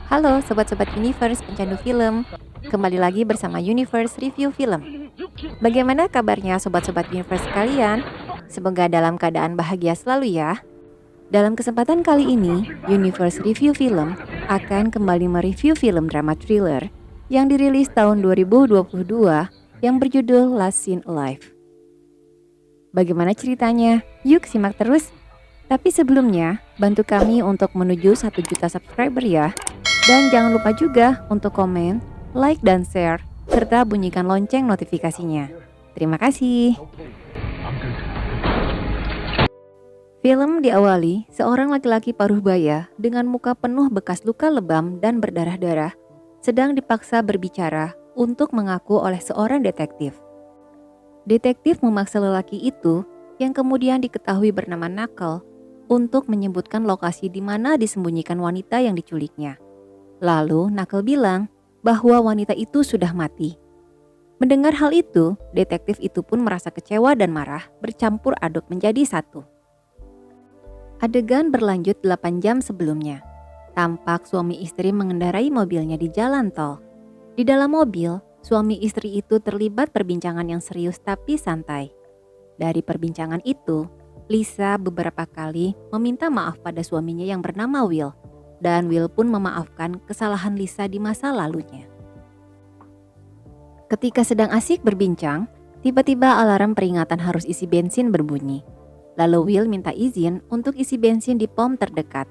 Halo sobat-sobat Universe pencandu film. Kembali lagi bersama Universe Review Film. Bagaimana kabarnya sobat-sobat Universe kalian? Semoga dalam keadaan bahagia selalu ya. Dalam kesempatan kali ini, Universe Review Film akan kembali mereview film drama thriller yang dirilis tahun 2022 yang berjudul Last Seen Alive. Bagaimana ceritanya? Yuk simak terus. Tapi sebelumnya, bantu kami untuk menuju 1 juta subscriber ya. Dan jangan lupa juga untuk komen, like, dan share, serta bunyikan lonceng notifikasinya. Terima kasih. Film diawali seorang laki-laki paruh baya dengan muka penuh bekas luka lebam dan berdarah-darah sedang dipaksa berbicara untuk mengaku oleh seorang detektif. Detektif memaksa lelaki itu yang kemudian diketahui bernama Knuckle untuk menyebutkan lokasi di mana disembunyikan wanita yang diculiknya. Lalu Knuckle bilang bahwa wanita itu sudah mati. Mendengar hal itu, detektif itu pun merasa kecewa dan marah bercampur aduk menjadi satu. Adegan berlanjut 8 jam sebelumnya. Tampak suami istri mengendarai mobilnya di jalan tol. Di dalam mobil, suami istri itu terlibat perbincangan yang serius tapi santai. Dari perbincangan itu, Lisa beberapa kali meminta maaf pada suaminya yang bernama Will. Dan Will pun memaafkan kesalahan Lisa di masa lalunya. Ketika sedang asik berbincang, tiba-tiba alarm peringatan harus isi bensin berbunyi. Lalu Will minta izin untuk isi bensin di pom terdekat.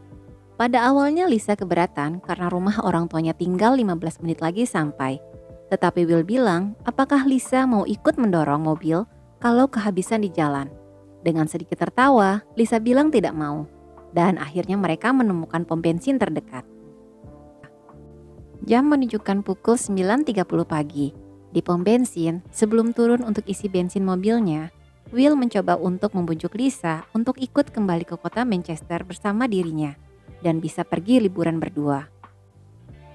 Pada awalnya Lisa keberatan karena rumah orang tuanya tinggal 15 menit lagi sampai. Tetapi Will bilang apakah Lisa mau ikut mendorong mobil kalau kehabisan di jalan. Dengan sedikit tertawa, Lisa bilang tidak mau. Dan akhirnya mereka menemukan pom bensin terdekat. Jam menunjukkan pukul 9.30 pagi. Di pom bensin, sebelum turun untuk isi bensin mobilnya, Will mencoba untuk membujuk Lisa untuk ikut kembali ke kota Manchester bersama dirinya dan bisa pergi liburan berdua.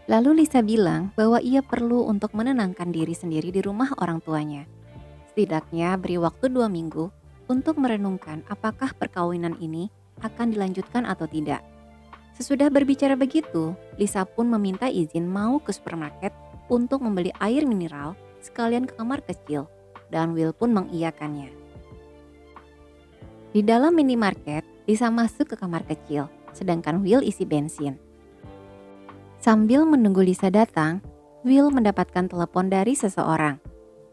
Lalu Lisa bilang bahwa ia perlu untuk menenangkan diri sendiri di rumah orang tuanya. Setidaknya beri waktu 2 minggu untuk merenungkan apakah perkawinan ini akan dilanjutkan atau tidak. Sesudah berbicara begitu, Lisa pun meminta izin mau ke supermarket untuk membeli air mineral sekalian ke kamar kecil, dan Will pun mengiyakannya. Di dalam minimarket, Lisa masuk ke kamar kecil, sedangkan Will isi bensin. Sambil menunggu Lisa datang, Will mendapatkan telepon dari seseorang.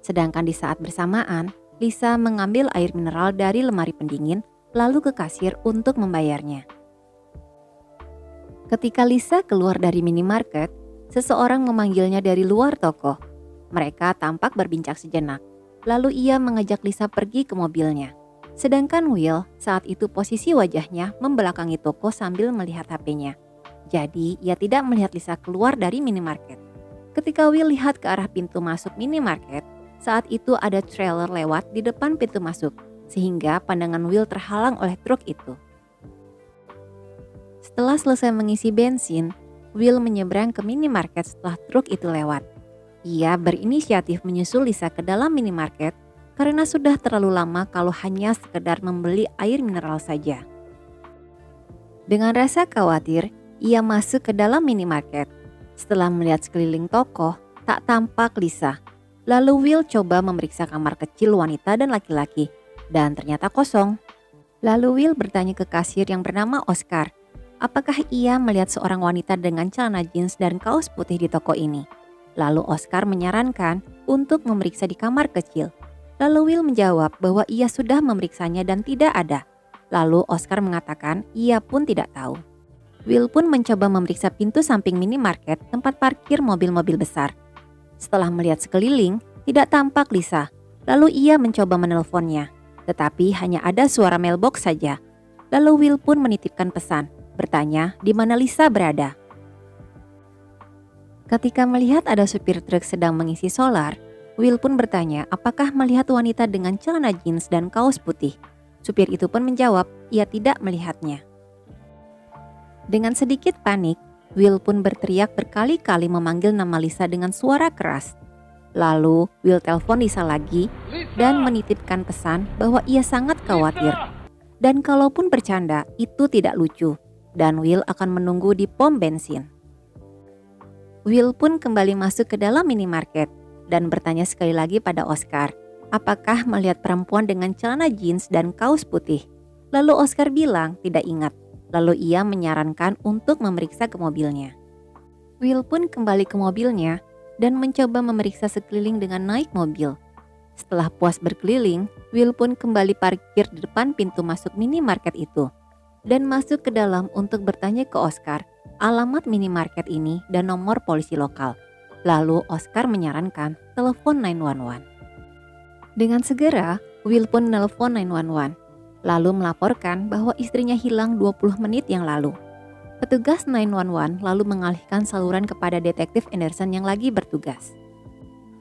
Sedangkan di saat bersamaan, Lisa mengambil air mineral dari lemari pendingin lalu ke kasir untuk membayarnya. Ketika Lisa keluar dari minimarket, seseorang memanggilnya dari luar toko. Mereka tampak berbincang sejenak, lalu ia mengajak Lisa pergi ke mobilnya. Sedangkan Will saat itu posisi wajahnya membelakangi toko sambil melihat HP-nya. Jadi ia tidak melihat Lisa keluar dari minimarket. Ketika Will lihat ke arah pintu masuk minimarket, saat itu ada trailer lewat di depan pintu masuk. Sehingga pandangan Will terhalang oleh truk itu. Setelah selesai mengisi bensin, Will menyeberang ke minimarket setelah truk itu lewat. Ia berinisiatif menyusul Lisa ke dalam minimarket karena sudah terlalu lama kalau hanya sekedar membeli air mineral saja. Dengan rasa khawatir, ia masuk ke dalam minimarket. Setelah melihat sekeliling toko, tak tampak Lisa. Lalu Will coba memeriksa kamar kecil wanita dan laki-laki. Dan ternyata kosong. Lalu Will bertanya ke kasir yang bernama Oscar, apakah ia melihat seorang wanita dengan celana jeans dan kaos putih di toko ini. Lalu Oscar menyarankan untuk memeriksa di kamar kecil. Lalu Will menjawab bahwa ia sudah memeriksanya dan tidak ada. Lalu Oscar mengatakan ia pun tidak tahu. Will pun mencoba memeriksa pintu samping minimarket tempat parkir mobil-mobil besar. Setelah melihat sekeliling, tidak tampak Lisa. Lalu ia mencoba menelponnya. Tetapi hanya ada suara mailbox saja. Lalu Will pun menitipkan pesan, bertanya di mana Lisa berada. Ketika melihat ada supir truk sedang mengisi solar, Will pun bertanya apakah melihat wanita dengan celana jeans dan kaos putih. Supir itu pun menjawab ia tidak melihatnya. Dengan sedikit panik, Will pun berteriak berkali-kali memanggil nama Lisa dengan suara keras. Lalu Will telepon Lisa lagi dan menitipkan pesan bahwa ia sangat khawatir. Dan kalaupun bercanda itu tidak lucu dan Will akan menunggu di pom bensin. Will pun kembali masuk ke dalam minimarket dan bertanya sekali lagi pada Oscar, apakah melihat perempuan dengan celana jeans dan kaos putih. Lalu Oscar bilang tidak ingat. Lalu ia menyarankan untuk memeriksa ke mobilnya. Will pun kembali ke mobilnya dan mencoba memeriksa sekeliling dengan naik mobil. Setelah puas berkeliling, Will pun kembali parkir di depan pintu masuk minimarket itu dan masuk ke dalam untuk bertanya ke Oscar alamat minimarket ini dan nomor polisi lokal. Lalu Oscar menyarankan telepon 911. Dengan segera, Will pun nelpon 911, lalu melaporkan bahwa istrinya hilang 20 menit yang lalu. Petugas 911 lalu mengalihkan saluran kepada Detektif Anderson yang lagi bertugas.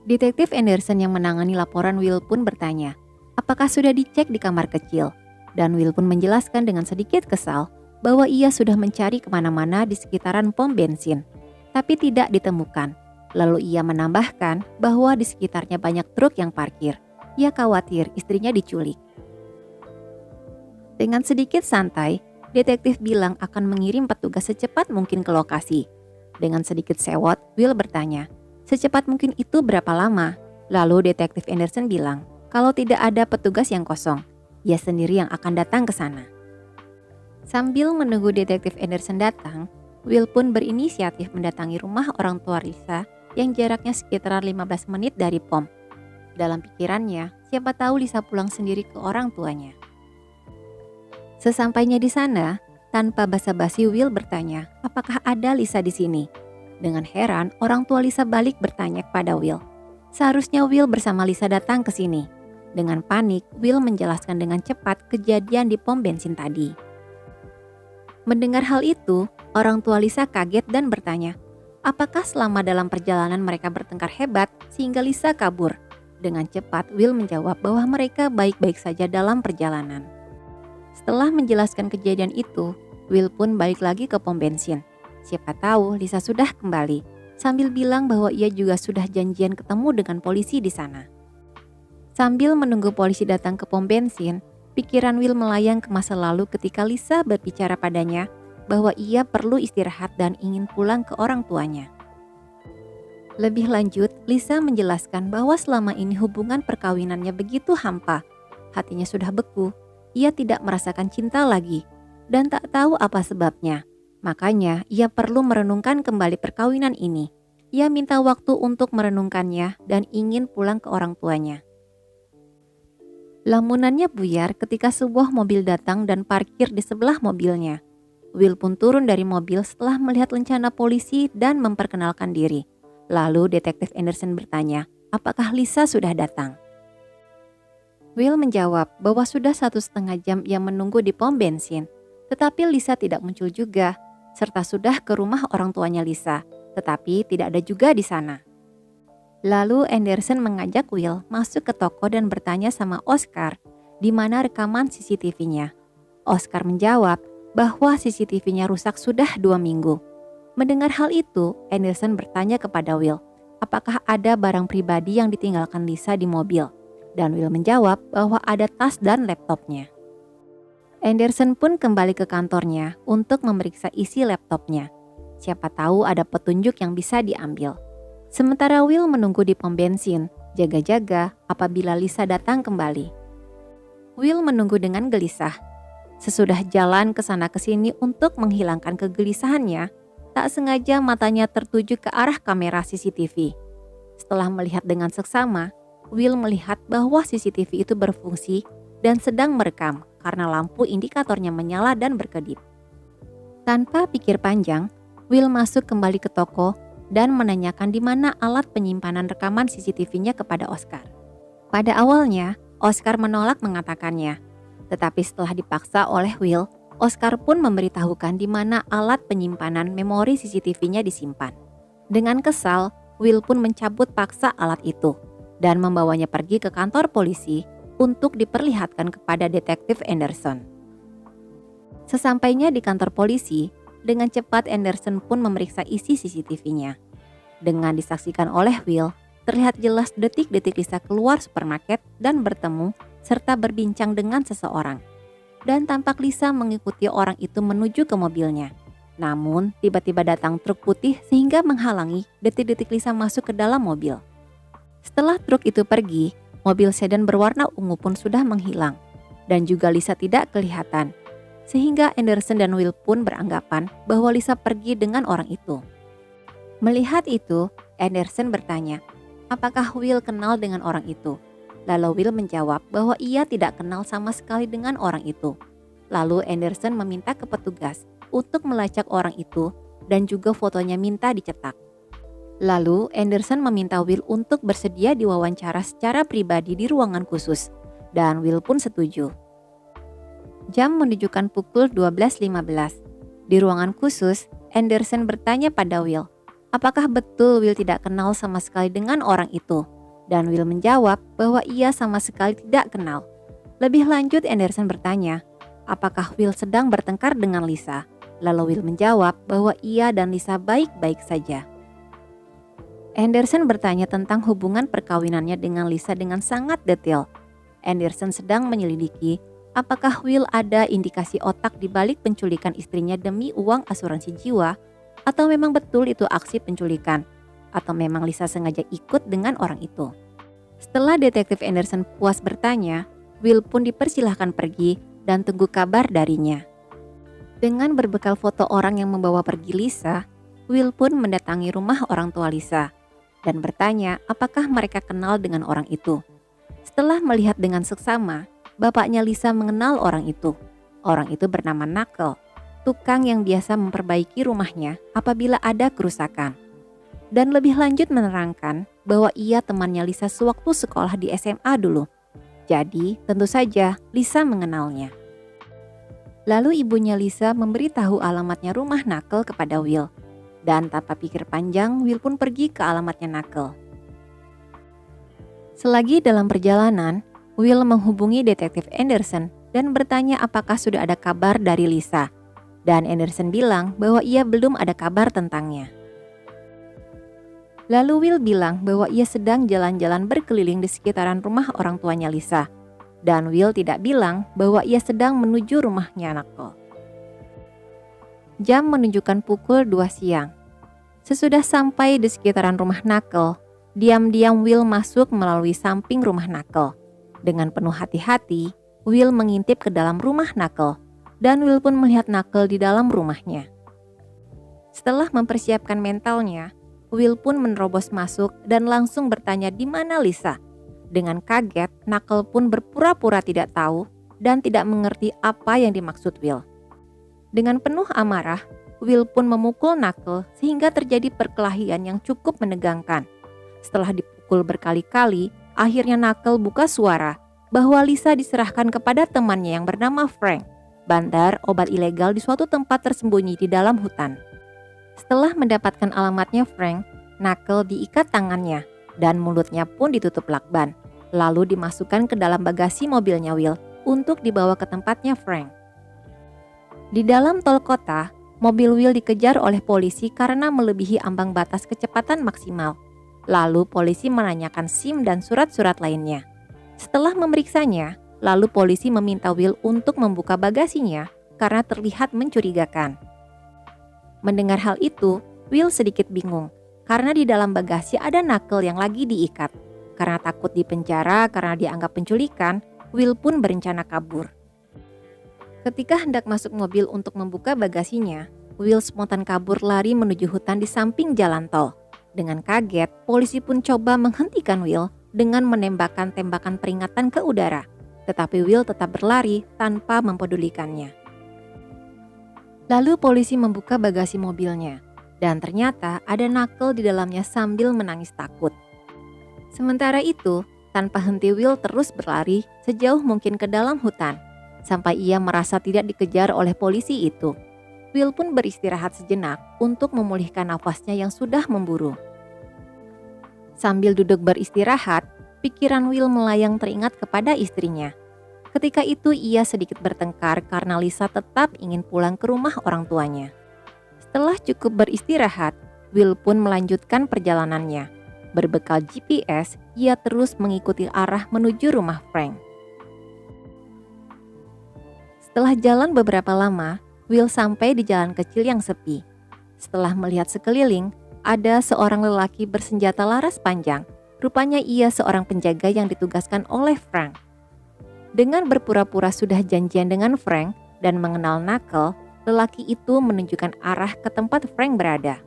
Detektif Anderson yang menangani laporan Will pun bertanya, apakah sudah dicek di kamar kecil? Dan Will pun menjelaskan dengan sedikit kesal bahwa ia sudah mencari kemana-mana di sekitaran pom bensin, tapi tidak ditemukan. Lalu ia menambahkan bahwa di sekitarnya banyak truk yang parkir. Ia khawatir istrinya diculik. Dengan sedikit santai, detektif bilang akan mengirim petugas secepat mungkin ke lokasi. Dengan sedikit sewot, Will bertanya, secepat mungkin itu berapa lama? Lalu detektif Anderson bilang, kalau tidak ada petugas yang kosong, ia sendiri yang akan datang ke sana. Sambil menunggu detektif Anderson datang, Will pun berinisiatif mendatangi rumah orang tua Lisa yang jaraknya sekitar 15 menit dari pom. Dalam pikirannya, siapa tahu Lisa pulang sendiri ke orang tuanya. Sesampainya di sana, tanpa basa-basi Will bertanya, apakah ada Lisa di sini? Dengan heran, orang tua Lisa balik bertanya kepada Will. Seharusnya Will bersama Lisa datang ke sini. Dengan panik, Will menjelaskan dengan cepat kejadian di pom bensin tadi. Mendengar hal itu, orang tua Lisa kaget dan bertanya, apakah selama dalam perjalanan mereka bertengkar hebat sehingga Lisa kabur? Dengan cepat, Will menjawab bahwa mereka baik-baik saja dalam perjalanan. Setelah menjelaskan kejadian itu, Will pun balik lagi ke pom bensin. Siapa tahu Lisa sudah kembali, sambil bilang bahwa ia juga sudah janjian ketemu dengan polisi di sana. Sambil menunggu polisi datang ke pom bensin, pikiran Will melayang ke masa lalu ketika Lisa berbicara padanya bahwa ia perlu istirahat dan ingin pulang ke orang tuanya. Lebih lanjut, Lisa menjelaskan bahwa selama ini hubungan perkawinannya begitu hampa. Hatinya sudah beku, ia tidak merasakan cinta lagi, dan tak tahu apa sebabnya. Makanya, ia perlu merenungkan kembali perkawinan ini. Ia minta waktu untuk merenungkannya dan ingin pulang ke orang tuanya. Lamunannya buyar ketika sebuah mobil datang dan parkir di sebelah mobilnya. Will pun turun dari mobil setelah melihat lencana polisi dan memperkenalkan diri. Lalu detektif Anderson bertanya, apakah Lisa sudah datang? Will menjawab bahwa sudah 1,5 jam ia menunggu di pom bensin. Tetapi Lisa tidak muncul juga, serta sudah ke rumah orang tuanya Lisa, tetapi tidak ada juga di sana. Lalu Anderson mengajak Will masuk ke toko dan bertanya sama Oscar di mana rekaman CCTV-nya. Oscar menjawab bahwa CCTV-nya rusak sudah 2 minggu. Mendengar hal itu, Anderson bertanya kepada Will, apakah ada barang pribadi yang ditinggalkan Lisa di mobil? Dan Will menjawab bahwa ada tas dan laptopnya. Anderson pun kembali ke kantornya untuk memeriksa isi laptopnya. Siapa tahu ada petunjuk yang bisa diambil. Sementara Will menunggu di pom bensin, jaga-jaga apabila Lisa datang kembali. Will menunggu dengan gelisah. Sesudah jalan ke sana ke sini untuk menghilangkan kegelisahannya, tak sengaja matanya tertuju ke arah kamera CCTV. Setelah melihat dengan seksama, Will melihat bahwa CCTV itu berfungsi dan sedang merekam karena lampu indikatornya menyala dan berkedip. Tanpa pikir panjang, Will masuk kembali ke toko dan menanyakan di mana alat penyimpanan rekaman CCTV-nya kepada Oscar. Pada awalnya, Oscar menolak mengatakannya, tetapi setelah dipaksa oleh Will, Oscar pun memberitahukan di mana alat penyimpanan memori CCTV-nya disimpan. Dengan kesal, Will pun mencabut paksa alat itu dan membawanya pergi ke kantor polisi untuk diperlihatkan kepada detektif Anderson. Sesampainya di kantor polisi, dengan cepat Anderson pun memeriksa isi CCTV-nya. Dengan disaksikan oleh Will, terlihat jelas detik-detik Lisa keluar supermarket dan bertemu serta berbincang dengan seseorang. Dan tampak Lisa mengikuti orang itu menuju ke mobilnya. Namun, tiba-tiba datang truk putih sehingga menghalangi detik-detik Lisa masuk ke dalam mobil. Setelah truk itu pergi, mobil sedan berwarna ungu pun sudah menghilang, dan juga Lisa tidak kelihatan. Sehingga Anderson dan Will pun beranggapan bahwa Lisa pergi dengan orang itu. Melihat itu, Anderson bertanya, apakah Will kenal dengan orang itu? Lalu Will menjawab bahwa ia tidak kenal sama sekali dengan orang itu. Lalu Anderson meminta ke petugas untuk melacak orang itu dan juga fotonya minta dicetak. Lalu Anderson meminta Will untuk bersedia diwawancara secara pribadi di ruangan khusus, dan Will pun setuju. Jam menunjukkan pukul 12.15. Di ruangan khusus, Anderson bertanya pada Will, apakah betul Will tidak kenal sama sekali dengan orang itu? Dan Will menjawab bahwa ia sama sekali tidak kenal. Lebih lanjut Anderson bertanya, apakah Will sedang bertengkar dengan Lisa? Lalu Will menjawab bahwa ia dan Lisa baik-baik saja. Anderson bertanya tentang hubungan perkawinannya dengan Lisa dengan sangat detail. Anderson sedang menyelidiki apakah Will ada indikasi otak di balik penculikan istrinya demi uang asuransi jiwa, atau memang betul itu aksi penculikan, atau memang Lisa sengaja ikut dengan orang itu. Setelah detektif Anderson puas bertanya, Will pun dipersilahkan pergi dan tunggu kabar darinya. Dengan berbekal foto orang yang membawa pergi Lisa, Will pun mendatangi rumah orang tua Lisa dan bertanya apakah mereka kenal dengan orang itu. Setelah melihat dengan seksama, bapaknya Lisa mengenal orang itu. Orang itu bernama Knuckle, tukang yang biasa memperbaiki rumahnya apabila ada kerusakan. Dan lebih lanjut menerangkan bahwa ia temannya Lisa sewaktu sekolah di SMA dulu. Jadi tentu saja Lisa mengenalnya. Lalu ibunya Lisa memberitahu alamatnya rumah Knuckle kepada Will. Dan tanpa pikir panjang, Will pun pergi ke alamatnya Knuckle. Selagi dalam perjalanan, Will menghubungi detektif Anderson dan bertanya apakah sudah ada kabar dari Lisa. Dan Anderson bilang bahwa ia belum ada kabar tentangnya. Lalu Will bilang bahwa ia sedang jalan-jalan berkeliling di sekitaran rumah orang tuanya Lisa. Dan Will tidak bilang bahwa ia sedang menuju rumahnya Knuckle. Jam menunjukkan pukul 2 siang. Sesudah sampai di sekitaran rumah Knuckle, diam-diam Will masuk melalui samping rumah Knuckle. Dengan penuh hati-hati, Will mengintip ke dalam rumah Knuckle, dan Will pun melihat Knuckle di dalam rumahnya. Setelah mempersiapkan mentalnya, Will pun menerobos masuk dan langsung bertanya di mana Lisa. Dengan kaget, Knuckle pun berpura-pura tidak tahu dan tidak mengerti apa yang dimaksud Will. Dengan penuh amarah, Will pun memukul Knuckle sehingga terjadi perkelahian yang cukup menegangkan. Setelah dipukul berkali-kali, akhirnya Knuckle buka suara bahwa Lisa diserahkan kepada temannya yang bernama Frank, bandar obat ilegal di suatu tempat tersembunyi di dalam hutan. Setelah mendapatkan alamatnya Frank, Knuckle diikat tangannya dan mulutnya pun ditutup lakban, lalu dimasukkan ke dalam bagasi mobilnya Will untuk dibawa ke tempatnya Frank. Di dalam tol kota, mobil Will dikejar oleh polisi karena melebihi ambang batas kecepatan maksimal. Lalu polisi menanyakan SIM dan surat-surat lainnya. Setelah memeriksanya, lalu polisi meminta Will untuk membuka bagasinya karena terlihat mencurigakan. Mendengar hal itu, Will sedikit bingung karena di dalam bagasi ada Knuckle yang lagi diikat. Karena takut dipenjara karena dianggap penculikan, Will pun berencana kabur. Ketika hendak masuk mobil untuk membuka bagasinya, Will spontan kabur lari menuju hutan di samping jalan tol. Dengan kaget, polisi pun coba menghentikan Will dengan menembakkan tembakan peringatan ke udara. Tetapi Will tetap berlari tanpa mempedulikannya. Lalu polisi membuka bagasi mobilnya. Dan ternyata ada Knuckle di dalamnya sambil menangis takut. Sementara itu, tanpa henti Will terus berlari sejauh mungkin ke dalam hutan. Sampai ia merasa tidak dikejar oleh polisi itu. Will pun beristirahat sejenak untuk memulihkan nafasnya yang sudah memburu. Sambil duduk beristirahat, pikiran Will melayang teringat kepada istrinya. Ketika itu ia sedikit bertengkar karena Lisa tetap ingin pulang ke rumah orang tuanya. Setelah cukup beristirahat, Will pun melanjutkan perjalanannya. Berbekal GPS, ia terus mengikuti arah menuju rumah Frank. Setelah jalan beberapa lama, Will sampai di jalan kecil yang sepi. Setelah melihat sekeliling, ada seorang lelaki bersenjata laras panjang. Rupanya ia seorang penjaga yang ditugaskan oleh Frank. Dengan berpura-pura sudah janjian dengan Frank dan mengenal Knuckle, lelaki itu menunjukkan arah ke tempat Frank berada.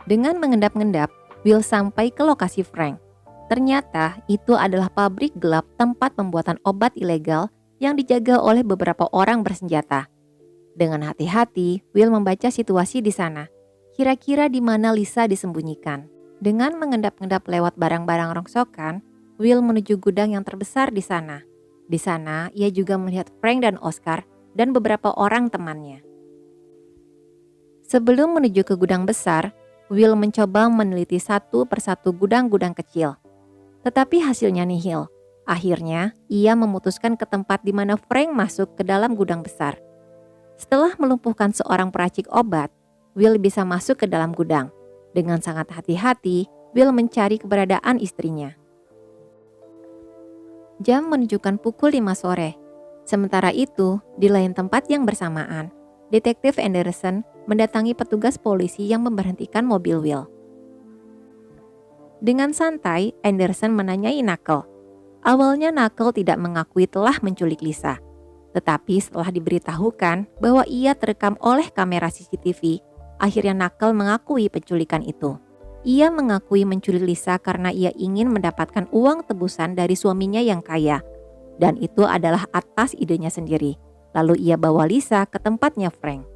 Dengan mengendap-endap, Will sampai ke lokasi Frank. Ternyata itu adalah pabrik gelap tempat pembuatan obat ilegal yang dijaga oleh beberapa orang bersenjata. Dengan hati-hati, Will membaca situasi di sana. Kira-kira di mana Lisa disembunyikan. Dengan mengendap-endap lewat barang-barang rongsokan, Will menuju gudang yang terbesar di sana. Di sana, ia juga melihat Frank dan Oscar dan beberapa orang temannya. Sebelum menuju ke gudang besar, Will mencoba meneliti satu persatu gudang-gudang kecil. Tetapi hasilnya nihil. Akhirnya, ia memutuskan ke tempat di mana Frank masuk ke dalam gudang besar. Setelah melumpuhkan seorang peracik obat, Will bisa masuk ke dalam gudang. Dengan sangat hati-hati, Will mencari keberadaan istrinya. Jam menunjukkan pukul 5 sore. Sementara itu, di lain tempat yang bersamaan, Detektif Anderson mendatangi petugas polisi yang memberhentikan mobil Will. Dengan santai, Anderson menanyai Knuckle. Awalnya Knuckle tidak mengakui telah menculik Lisa. Tetapi setelah diberitahukan bahwa ia terekam oleh kamera CCTV, akhirnya Knuckle mengakui penculikan itu. Ia mengakui menculik Lisa karena ia ingin mendapatkan uang tebusan dari suaminya yang kaya. Dan itu adalah atas idenya sendiri. Lalu ia bawa Lisa ke tempatnya Frank.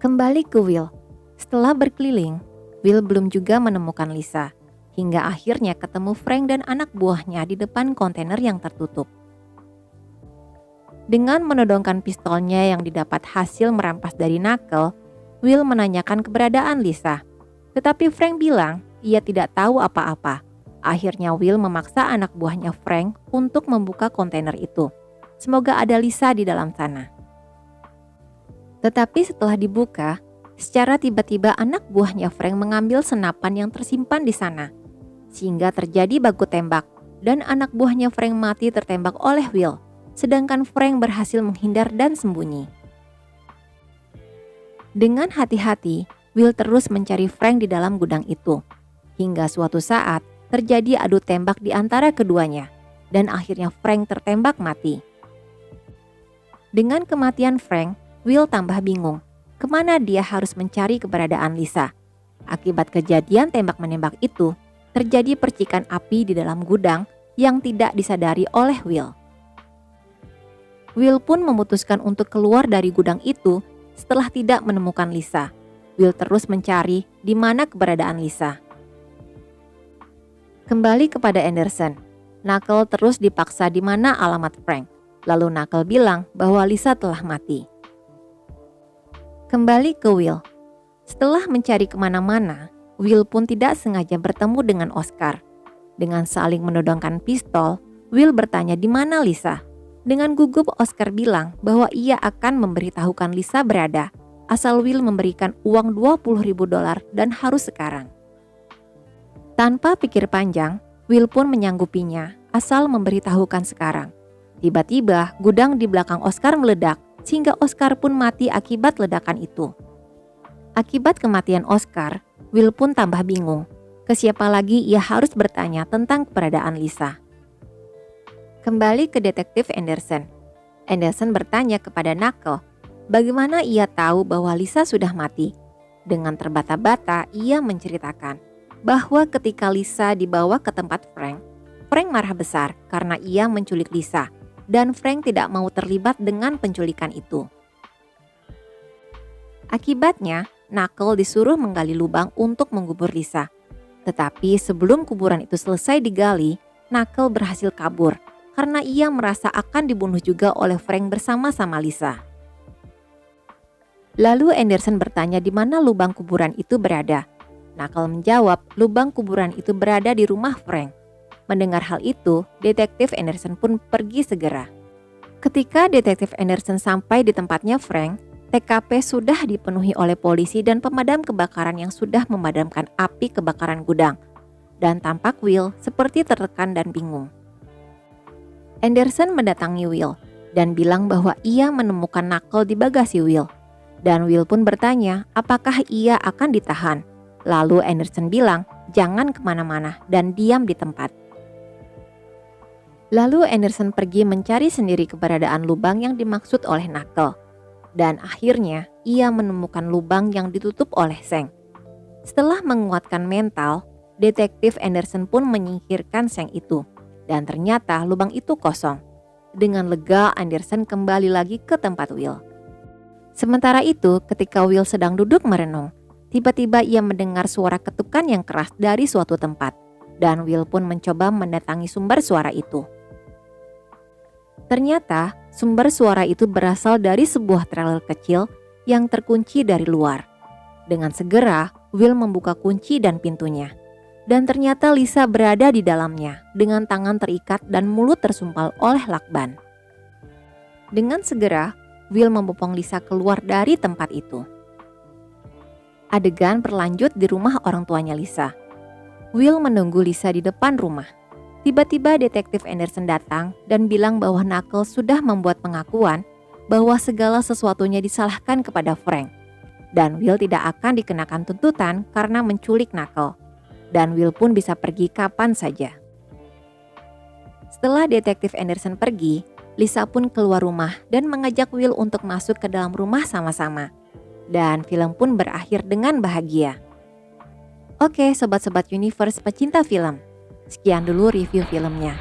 Kembali ke Will. Setelah berkeliling, Will belum juga menemukan Lisa. Hingga akhirnya ketemu Frank dan anak buahnya di depan kontainer yang tertutup. Dengan menodongkan pistolnya yang didapat hasil merampas dari Knuckle, Will menanyakan keberadaan Lisa. Tetapi Frank bilang ia tidak tahu apa-apa. Akhirnya Will memaksa anak buahnya Frank untuk membuka kontainer itu. Semoga ada Lisa di dalam sana. Tetapi setelah dibuka, secara tiba-tiba anak buahnya Frank mengambil senapan yang tersimpan di sana. Sehingga terjadi baku tembak dan anak buahnya Frank mati tertembak oleh Will. Sedangkan Frank berhasil menghindar dan sembunyi. Dengan hati-hati, Will terus mencari Frank di dalam gudang itu. Hingga suatu saat terjadi adu tembak di antara keduanya. Dan akhirnya Frank tertembak mati. Dengan kematian Frank, Will tambah bingung. Kemana dia harus mencari keberadaan Lisa? Akibat kejadian tembak-menembak itu, terjadi percikan api di dalam gudang yang tidak disadari oleh Will. Will pun memutuskan untuk keluar dari gudang itu setelah tidak menemukan Lisa. Will terus mencari di mana keberadaan Lisa. Kembali kepada Anderson, Knuckle terus dipaksa di mana alamat Frank. Lalu Knuckle bilang bahwa Lisa telah mati. Kembali ke Will. Setelah mencari kemana-mana, Will pun tidak sengaja bertemu dengan Oscar. Dengan saling menodongkan pistol, Will bertanya di mana Lisa. Dengan gugup Oscar bilang bahwa ia akan memberitahukan Lisa berada, asal Will memberikan uang $20.000 dan harus sekarang. Tanpa pikir panjang, Will pun menyanggupinya asal memberitahukan sekarang. Tiba-tiba gudang di belakang Oscar meledak sehingga Oscar pun mati akibat ledakan itu. Akibat kematian Oscar, Will pun tambah bingung. Ke siapa lagi ia harus bertanya tentang keberadaan Lisa. Kembali ke Detektif Anderson. Anderson bertanya kepada Knuckle, bagaimana ia tahu bahwa Lisa sudah mati. Dengan terbata-bata ia menceritakan bahwa ketika Lisa dibawa ke tempat Frank, Frank marah besar karena ia menculik Lisa. Dan Frank tidak mau terlibat dengan penculikan itu. Akibatnya, Knuckle disuruh menggali lubang untuk mengubur Lisa. Tetapi sebelum kuburan itu selesai digali, Knuckle berhasil kabur karena ia merasa akan dibunuh juga oleh Frank bersama-sama Lisa. Lalu Anderson bertanya di mana lubang kuburan itu berada. Knuckle menjawab lubang kuburan itu berada di rumah Frank. Mendengar hal itu, Detektif Anderson pun pergi segera. Ketika Detektif Anderson sampai di tempatnya Frank, TKP sudah dipenuhi oleh polisi dan pemadam kebakaran yang sudah memadamkan api kebakaran gudang. Dan tampak Will seperti tertekan dan bingung. Anderson mendatangi Will. dan bilang bahwa ia menemukan Knuckles di bagasi Will. Dan Will pun bertanya apakah ia akan ditahan. Lalu Anderson bilang jangan kemana-mana dan diam di tempat. Lalu Anderson pergi mencari sendiri keberadaan lubang yang dimaksud oleh Knuckles. Dan akhirnya ia menemukan lubang yang ditutup oleh seng. Setelah menguatkan mental, detektif Anderson pun menyingkirkan seng itu. Dan ternyata lubang itu kosong. Dengan lega Anderson kembali lagi ke tempat Will. Sementara itu, ketika Will sedang duduk merenung, tiba-tiba ia mendengar suara ketukan yang keras dari suatu tempat, dan Will pun mencoba mendatangi sumber suara itu. Ternyata, sumber suara itu berasal dari sebuah trailer kecil yang terkunci dari luar. Dengan segera, Will membuka kunci dan pintunya. Dan ternyata Lisa berada di dalamnya, dengan tangan terikat dan mulut tersumpal oleh lakban. Dengan segera, Will membopong Lisa keluar dari tempat itu. Adegan berlanjut di rumah orang tuanya Lisa. Will menunggu Lisa di depan rumah. Tiba-tiba detektif Anderson datang dan bilang bahwa Knuckles sudah membuat pengakuan bahwa segala sesuatunya disalahkan kepada Frank. Dan Will tidak akan dikenakan tuntutan karena menculik Knuckles. Dan Will pun bisa pergi kapan saja. Setelah detektif Anderson pergi, Lisa pun keluar rumah dan mengajak Will untuk masuk ke dalam rumah sama-sama. Dan film pun berakhir dengan bahagia. Oke sobat-sobat Universe pecinta film, sekian dulu review filmnya.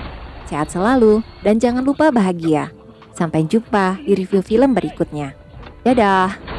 Sehat selalu dan jangan lupa bahagia. Sampai jumpa di review film berikutnya. Dadah!